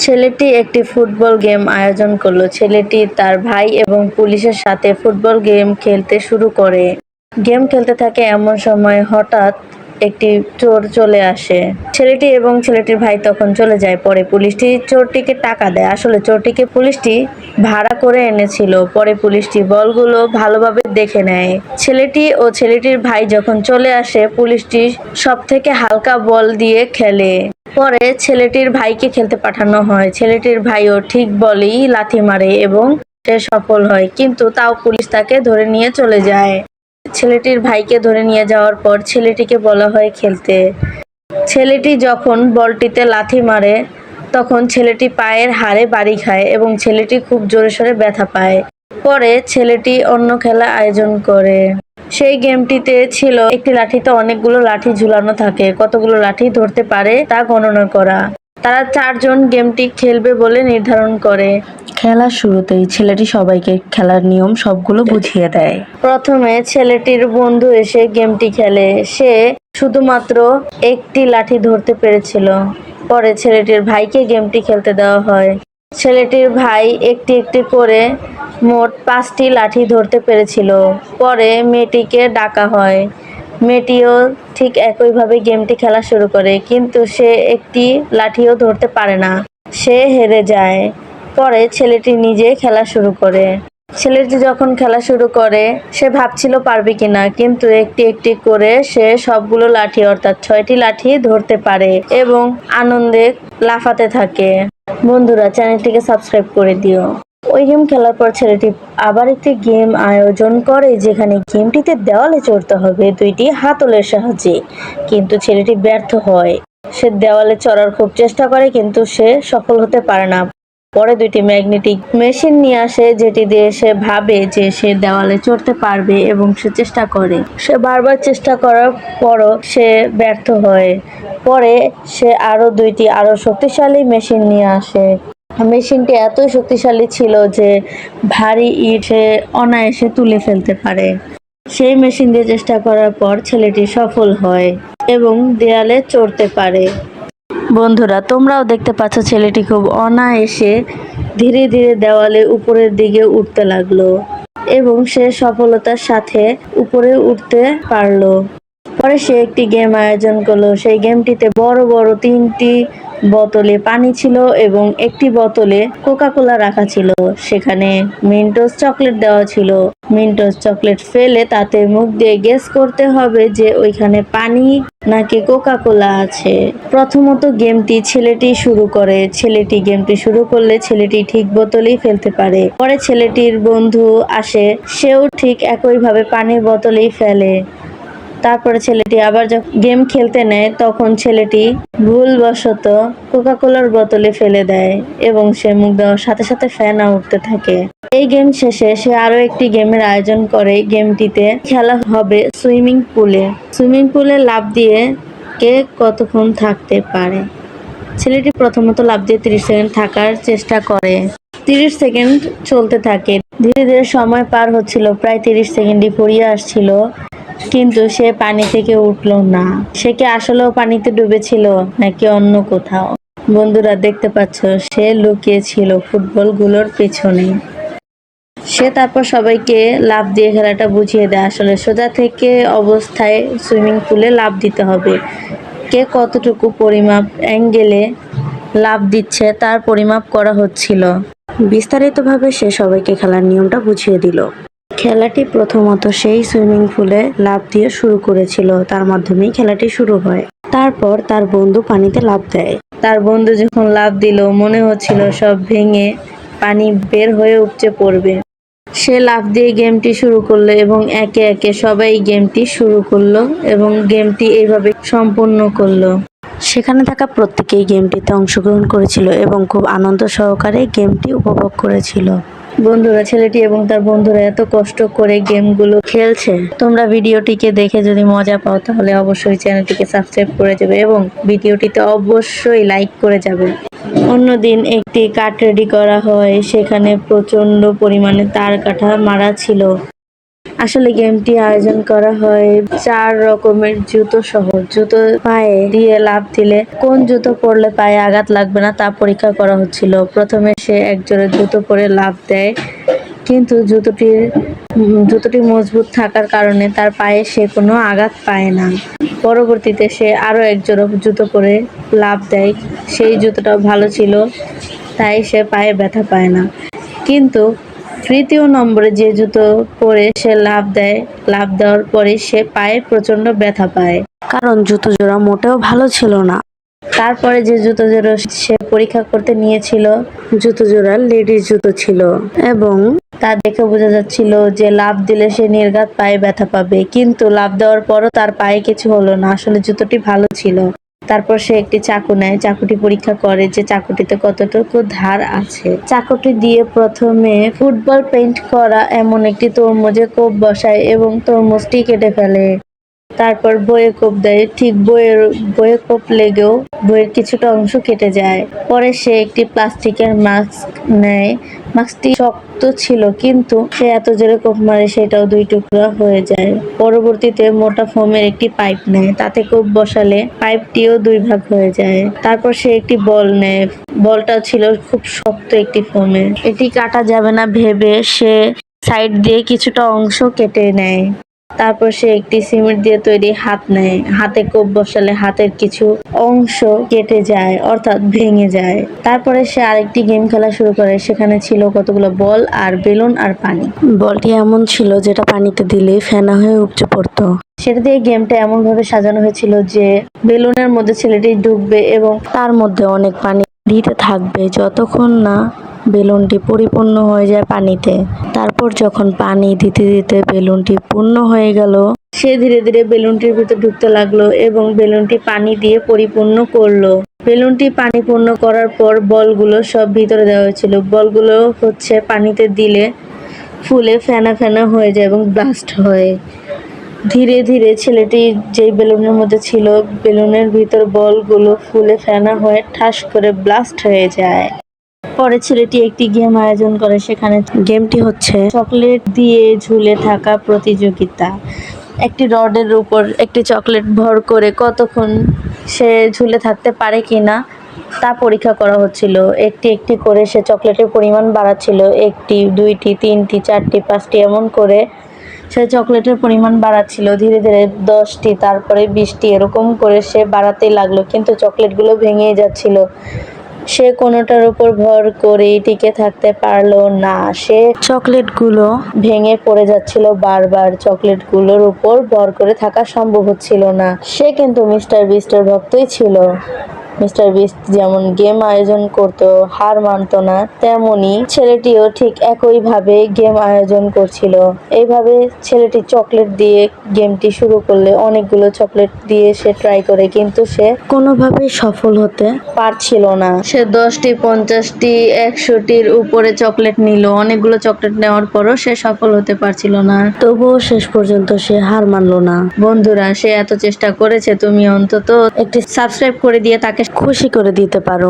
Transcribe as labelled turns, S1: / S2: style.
S1: ছেলেটি একটি football game আয়োজন করলো। ছেলেটি তার ভাই এবং পুলিশের সাথে ফুটবল গেম খেলতে শুরু করে। গেম খেলতে থাকে, এমন সময় হঠাৎ একটি চোর চলে আসে। ছেলেটি এবং ছেলেটির ভাই তখন চলে যায়। পরে পুলিশটি চোরটিকে টাকা দেয়। আসলে চোরটিকে পুলিশটি ভাড়া করে এনেছিল। পরে পুলিশটি বলগুলো ভালোভাবে দেখে নেয়। ছেলেটি ও ছেলেটির ভাই যখন চলে আসে, পুলিশটি সব থেকে হালকা বল দিয়ে খেলে। পরে ছেলেটির ভাইকে খেলতে পাঠানো হয়। ছেলেটির ভাইও ঠিক বলেই লাথি মারে এবং সে সফল হয়, কিন্তু তাও পুলিশ তাকে ধরে নিয়ে চলে যায়। ছেলেটির ভাইকে ধরে নিয়ে যাওয়ার পর ছেলেটিকে বলা হয় খেলতে। ছেলেটি যখন বলটিতে লাথি মারে তখন ছেলেটি পায়ের হাড়ে বাড়ি খায় এবং ছেলেটি খুব জোরে সোরে ব্যথা পায়। পরে ছেলেটি অন্য খেলা আয়োজন করে। সেই গেমটিতে ছিল একটি লাঠিতে অনেকগুলো লাঠি ঝুলানো থাকে, কতগুলো লাঠি ধরতে পারে তা গণনা করা। তারা 4 জন গেমটি খেলবে বলে নির্ধারণ করে। খেলার শুরুতেই ছেলেটি সবাইকে খেলার নিয়ম সবগুলো বুঝিয়ে দেয়। প্রথমে ছেলেটির বন্ধু এসে গেমটি খেলে। সে শুধুমাত্র একটি লাঠি ধরতে পেরেছিল। পরে ছেলেটির ভাইকে গেমটি খেলতে দেওয়া হয়। ছেলেটির ভাই একটি একটি করে মোট 5টি লাঠি ধরতে পেরেছিল। পরে মেয়েটিকে ডাকা হয়। মেয়েটিও ঠিক একইভাবে গেমটি খেলা শুরু করে, কিন্তু সে একটি লাঠিও ধরতে পারে না। সে হেরে যায়। পরে ছেলেটি নিজে খেলা শুরু করে। ছেলেটি যখন খেলা শুরু করে সে ভাবছিল পারবে কিনা, কিন্তু একটি একটি করে সে সবগুলো লাঠি অর্থাৎ 6টি লাঠি ধরতে পারে এবং আনন্দে লাফাতে থাকে। বন্ধুরা, চ্যানেলটিকে সাবস্ক্রাইব করে দিও। ওই গেম খেলার পর ছেলেটি আবার একটি গেম আয়োজন করে, যেখানে গেমটিতে দেওয়ালে চড়তে হবে 2টি হাতলের সাহায্যে, কিন্তু ছেলেটি ব্যর্থ হয়। সে দেওয়ালে চড়ার খুব চেষ্টা করে, কিন্তু সে সফল হতে পারে না। পরে 2টি ম্যাগনেটিক মেশিন নিয়ে আসে, যেটি দিয়ে সে ভাবে যে সে দেওয়ালে চড়তে পারবে এবং সে চেষ্টা করে। সে বারবার চেষ্টা করার পরও সে ব্যর্থ হয়। পরে সে আরো 2টি আরো শক্তিশালী মেশিন নিয়ে আসে। মেশিনটি এতই শক্তিশালী ছিল যে ভারী ইট সে অনায়াসে তুলে ফেলতে পারে। সেই মেশিন দিয়ে চেষ্টা করার পর ছেলেটি সফল হয় এবং দেয়ালে চড়তে পারে। বন্ধুরা, তোমরাও দেখতে পাচ্ছ ছেলেটি খুব অনায়াসে ধীরে ধীরে দেওয়ালে উপরের দিকে উঠতে লাগলো এবং সে সফলতার সাথে উপরে উঠতে পারলো। পরে সে একটি গেম আয়োজন করলো। সেই গেমটিতে বড় বড় 3টি বোতলে পানি ছিল এবং একটি বোতলে কোকা-কোলা রাখা ছিল। সেখানে মিন্টোস চকলেট দেওয়া ছিল। মিন্টোস চকলেট ফেলে তাতে মুখ দিয়ে গেস করতে হবে যে ওইখানে পানি নাকি কোকা-কোলা আছে। প্রথমত গেমটি ছেলেটি শুরু করে। ছেলেটি গেমটি শুরু করলে ছেলেটি ঠিক বোতলেই ফেলতে পারে। পরে ছেলেটির বন্ধু আসে, সেও ঠিক একইভাবে পানির বোতলেই ফেলে। তারপরে ছেলেটি আবার যখন গেম খেলতে নেয় তখন ছেলেটি ভুলবশত কোকা-কোলার বোতলে ফেলে দেয় এবং সে মুখ দেওয়ার সাথে সাথে ফেনা উঠতে থাকে। এই গেম শেষে সে আরো একটি গেমের আয়োজন করে। গেমটিতে খেলা হবে সুইমিং পুলে। সুইমিং পুলে লাফ দিয়ে কে কতক্ষণ থাকতে পারে। ছেলেটি প্রথমত লাফ দিয়ে 30 সেকেন্ড থাকার চেষ্টা করে। 30 সেকেন্ড চলতে থাকে। ধীরে ধীরে সময় পার হচ্ছিল, প্রায় 30 সেকেন্ডই ফুরিয়ে আসছিল, কিন্তু সে পানি থেকে উঠলো না। সে কি আসলেও পানিতে ডুবেছিল নাকি অন্য কোথাও? বন্ধুরা, দেখতে পাচ্ছ সে লুকিয়ে ছিল ফুটবলগুলোর পেছনে। সে তারপর সবাইকে লাফ দিয়ে খেলাটা বুঝিয়ে দেয়। আসলে সোজা থেকে অবস্থায় সুইমিং পুলে লাফ দিতে হবে। কে কতটুকু পরিমাপ অ্যাঙ্গেলে লাফ দিচ্ছে তার পরিমাপ করা হচ্ছিল। বিস্তারিতভাবে সে সবাইকে খেলার নিয়মটা বুঝিয়ে দিল। খেলাটি প্রথমত সেই সুইমিং পুলে লাফ দিয়ে শুরু করেছিল, তার মাধ্যমেই খেলাটি শুরু হয়। তারপর তার বন্ধু পানিতে লাফ দেয়। তার বন্ধু যখন লাফ দিল মনে হচ্ছিল সব ভেঙে পানি বের হয়ে উপচে পড়বে। সে লাফ দিয়ে গেমটি শুরু করলো এবং একে একে সবাই গেমটি শুরু করলো এবং গেমটি এইভাবে সম্পূর্ণ করলো। সেখানে থাকা প্রত্যেকেই গেমটিতে অংশগ্রহণ করেছিল এবং খুব আনন্দ সহকারে গেমটি উপভোগ করেছিল। বন্ধুরা, ছেলেটি এবং তার বন্ধুরা এত কষ্ট করে গেমগুলো খেলছে। তোমরা ভিডিওটিকে দেখে যদি মজা পাও তাহলে অবশ্যই চ্যানেলটিকে সাবস্ক্রাইব করে যাবে এবং ভিডিওটিতে অবশ্যই লাইক করে যাবে। অন্যদিন একটি কাঠ রেডি করা হয়। সেখানে প্রচন্ড পরিমাণে তার কাটা মারা ছিল। আসলে গেমটি আয়োজন করা হয় 4 রকমের জুতো সহ। জুতো পায়ে দিয়ে লাফ দিলে কোন জুতো পরলে পায়ে আঘাত লাগবে না তা পরীক্ষা করা হচ্ছিল। প্রথমে সে একজোড়া জুতো পরে লাফ দেয়, কিন্তু জুতোটি মজবুত থাকার কারণে তার পায়ে সে কোনো আঘাত পায় না। পরবর্তীতে সে আরো একজোড়া জুতো পরে লাফ দেয়, সেই জুতোটাও ভালো ছিল, তাই সে পায়ে ব্যথা পায় না। কিন্তু তৃতীয় নম্বরে যে জুতো পরে সে লাফ দেয়, লাফ দেওয়ার পরে সে পায়ে প্রচন্ড ব্যথা পায়, কারণ জুতো জোড়া মোটেও ভালো ছিল না। তারপরে যে জুতো জোড়া সে পরীক্ষা করতে নিয়েছিল, জুতো জোড়া লেডিস জুতো ছিল এবং তা দেখে বোঝা যাচ্ছিল যে লাফ দিলে সে নির্ঘাত পায়ে ব্যথা পাবে, কিন্তু লাফ দেওয়ার পরও তার পায়ে কিছু হলো না। আসলে জুতোটি ভালো ছিল। তারপর সে একটি চাকু নেয়, চাকুটি পরীক্ষা করে যে চাকুটিতে কতটুকু ধার আছে। চাকুটি দিয়ে প্রথমে ফুটবল পেইন্ট করা এমন একটি তরমুজে কোপ বসায় এবং তরমুজটি কেটে ফেলে। তারপর বইয়ে কোপ দেয়, ঠিক বইয়ে কোপ লেগেও বইয়ের কিছুটা অংশ কেটে যায়। পরে সে একটি প্লাস্টিকের মাস্ক নেয়, মাস্কটি শক্ত ছিল, কিন্তু সে এত জোরে কোপ মারে সেটাও 2 টুকরা হয়ে যায়। পরবর্তীতে মোটা ফোমের একটি পাইপ নেয়, তাতে কোপ বসালে পাইপটিও 2 ভাগ হয়ে যায়। তারপর সে একটি বল নেয়, বলটা ছিল খুব শক্ত একটি ফোমের, এটি কাটা যাবে না ভেবে সে সাইড দিয়ে কিছুটা অংশ কেটে নেয়। তারপর সে একটি সিমেন্ট দিয়ে তৈরি হাত নেয়, হাতে কোপ বসালে হাতের কিছু অংশ কেটে যায়, অর্থাৎ ভেঙে যায়। তারপরে সে আরেকটি গেম খেলা শুরু করে, সেখানে ছিল কতগুলো বল আর বেলুন আর পানি। বলটি এমন ছিল যেটা পানিতে দিলে ফেনা হয়ে উপচে পড়তো। সেটা দিয়ে গেমটা এমন ভাবে সাজানো হয়েছিল যে বেলুনের মধ্যে ছেলেটি ঢুকবে এবং তার মধ্যে অনেক পানি দিতে থাকবে যতক্ষণ না বেলুনটি পরিপূর্ণ হয়ে যায় পানিতে। তারপর যখন পানি দিতে দিতে বেলুনটি পূর্ণ হয়ে গেল, সে ধীরে ধীরে বেলুনটির ভিতর ঢুকতে লাগলো এবং বেলুনটি পানি দিয়ে পরিপূর্ণ করলো। বেলুনটি পানি পূর্ণ করার পর বলগুলো সব ভিতরে দেওয়া হয়েছিল। বলগুলো হচ্ছে পানিতে দিলে ফুলে ফেনা ফেনা হয়ে যায় এবং ব্লাস্ট হয়। ধীরে ধীরে ছেলেটি যেই বেলুনের মধ্যে ছিল, বেলুনের ভিতর বলগুলো ফুলে ফেনা হয়ে ঠাস করে ব্লাস্ট হয়ে যায়। পরে ছেলেটি একটি গেম আয়োজন করে, সেখানে গেমটি হচ্ছে চকলেট দিয়ে ঝুলে থাকা প্রতিযোগিতা। একটি রডের উপর একটি চকলেট ভর করে কতক্ষণ সে ঝুলে থাকতে পারে কিনা তা পরীক্ষা করা হচ্ছিল। একটি একটি করে সে চকলেটের পরিমাণ বাড়াচ্ছিল, 1টি 2টি 3টি 4টি 5টি এমন করে সে চকলেটের পরিমাণ বাড়াচ্ছিল। ধীরে ধীরে 10টি, তারপরে 20টি, এরকম করে সে বাড়াতেই লাগলো, কিন্তু চকলেটগুলো ভেঙেই যাচ্ছিল। সে কোনোটার উপর ভর করে টিকে থাকতে পারলো না, সে চকলেটগুলো ভেঙে পড়ে যাচ্ছিল বারবার। চকলেটগুলোর উপর ভর করে থাকা সম্ভব হচ্ছিল না। সে কিন্তু মিস্টার বিস্টের ভক্তই ছিল। মিস্টার বিস্ট যেমন গেম আয়োজন করত, হার মানতো না, তেমনি ছেলেটিও ঠিক একইভাবে গেম আয়োজন করছিল। এইভাবে ছেলেটি চকলেট দিয়ে গেমটি শুরু করলে অনেকগুলো চকলেট দিয়ে সে ট্রাই করে, কিন্তু সে কোনোভাবেই সফল হতে পারছিল না। সে 10টি 50টি 100টির উপরে চকলেট নিল, অনেকগুলো চকলেট নেওয়ার পরও সে সফল হতে পারছিল না। তবুও শেষ পর্যন্ত সে হার মানলো না। বন্ধুরা, সে এত চেষ্টা করেছে, তুমি অন্তত একটি সাবস্ক্রাইব করে দিয়ে তাকে খুশি করে দিতে পারো।